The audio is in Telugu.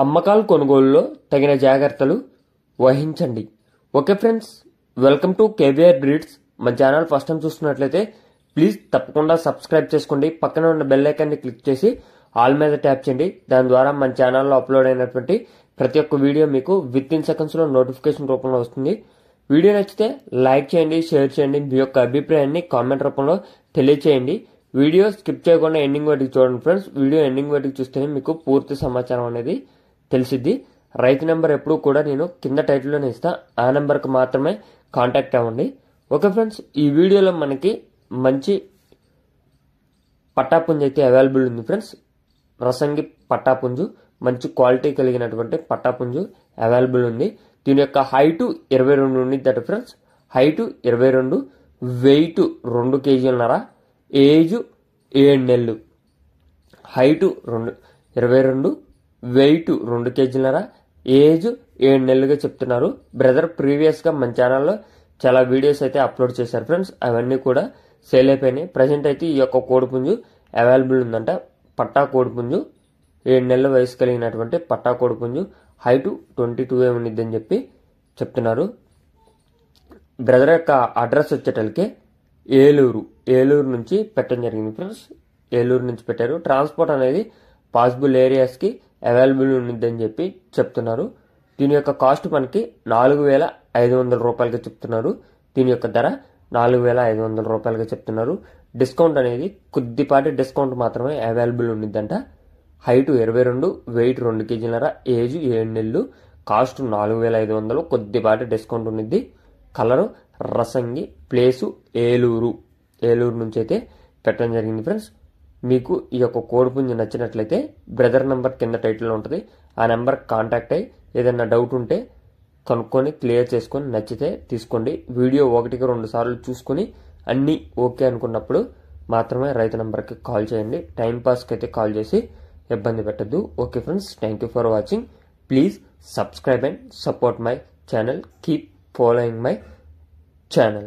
అమ్మకాలు కొనుగోలులో తగిన జాగ్రత్తలు వహించండి. Okay friends, welcome to KVR breeds. మన ఛానల్ ఫస్ట్ టైం చూస్తున్నట్లయితే ప్లీజ్ తప్పకుండా సబ్స్క్రైబ్ చేసుకోండి. పక్కన ఉన్న బెల్ ఐకాన్ని క్లిక్ చేసి ఆల్ మీద ట్యాప్ చేయండి. దాని ద్వారా మన ఛానల్లో అప్లోడ్ అయినటువంటి ప్రతి ఒక్క వీడియో మీకు విత్ ఇన్ సెకండ్స్లో నోటిఫికేషన్ రూపంలో వస్తుంది. వీడియో నచ్చితే లైక్ చేయండి, షేర్ చేయండి. మీ యొక్క అభిప్రాయాన్ని కామెంట్ రూపంలో తెలియచేయండి. వీడియో స్కిప్ చేయకుండా ఎండింగ్ వరకు చూడండి ఫ్రెండ్స్. వీడియో ఎండింగ్ వరకు చూస్తేనే మీకు పూర్తి సమాచారం అనేది తెలిసిద్ది. రైతు నెంబర్ ఎప్పుడు కూడా నేను కింద టైటిల్లోనే ఇస్తా, ఆ నెంబర్కి మాత్రమే కాంటాక్ట్ అవ్వండి. ఓకే ఫ్రెండ్స్, ఈ వీడియోలో మనకి మంచి పట్టాపుంజు అయితే అవైలబుల్ ఉంది ఫ్రెండ్స్. రసంగి పట్టాపుంజు, మంచి క్వాలిటీ కలిగినటువంటి పట్టాపుంజు అవైలబుల్ ఉంది. దీని యొక్క హైటు 22 ఉండిద్దట ఫ్రెండ్స్. హైటు 22, వెయిట్ 2 కేజీలన్నర, ఏజ్ 7 నెలలు. హైటు 22, వెయిట్ 2 కేజీలన్నర, ఏజ్ 7 నెలలుగా చెప్తున్నారు. బ్రదర్ ప్రీవియస్గా మన ఛానల్లో చాలా వీడియోస్ అయితే అప్లోడ్ చేశారు ఫ్రెండ్స్. అవన్నీ కూడా సేల్ అయిపోయినాయి. ప్రజెంట్ అయితే ఈ యొక్క కోడిపుంజు అవైలబుల్ ఉందంట. పట్టా కోడిపుంజు, 7 నెలల వయసు కలిగినటువంటి పట్టా కోడిపుంజు, హైటు 22 ఉండిద్దని చెప్పి చెప్తున్నారు. బ్రదర్ యొక్క అడ్రస్ వచ్చేటలకే ఏలూరు నుంచి పెట్టడం జరిగింది ఫ్రెండ్స్. ఏలూరు నుంచి పెట్టారు. ట్రాన్స్పోర్ట్ అనేది పాసిబుల్ ఏరియాస్కి అవైలబుల్ ఉండిద్దని చెప్పి చెప్తున్నారు. దీని యొక్క కాస్ట్ మనకి 4,500 రూపాయలుగా చెప్తున్నారు. దీని యొక్క ధర 4,500 రూపాయలుగా చెప్తున్నారు. డిస్కౌంట్ అనేది కొద్దిపాటి డిస్కౌంట్ మాత్రమే అవైలబుల్ ఉండిద్దంట. హైటు 22, వెయిట్ 2 కేజీలన్నర, ఏజ్ 7 నెలలు, కాస్ట్ 4,500, కొద్దిపాటి డిస్కౌంట్ ఉండిద్ది. కలరు రసంగి, ప్లేసు ఏలూరు నుంచి అయితే పెట్టడం జరిగింది ఫ్రెండ్స్. మీకు ఈ యొక్క కోడిపుంజు నచ్చినట్లయితే బ్రదర్ నెంబర్ కింద టైటిల్లో ఉంటుంది. ఆ నెంబర్కి కాంటాక్ట్ అయ్యి ఏదైనా డౌట్ ఉంటే కనుక్కొని క్లియర్ చేసుకొని నచ్చితే తీసుకోండి. వీడియో 1-2 సార్లు చూసుకొని అన్నీ ఓకే అనుకున్నప్పుడు మాత్రమే రైతు నెంబర్కి కాల్ చేయండి. టైంపాస్కి అయితే కాల్ చేసి ఇబ్బంది పెట్టద్దు. Okay friends, thank you for watching. Please subscribe and support my channel. Keep following my channel.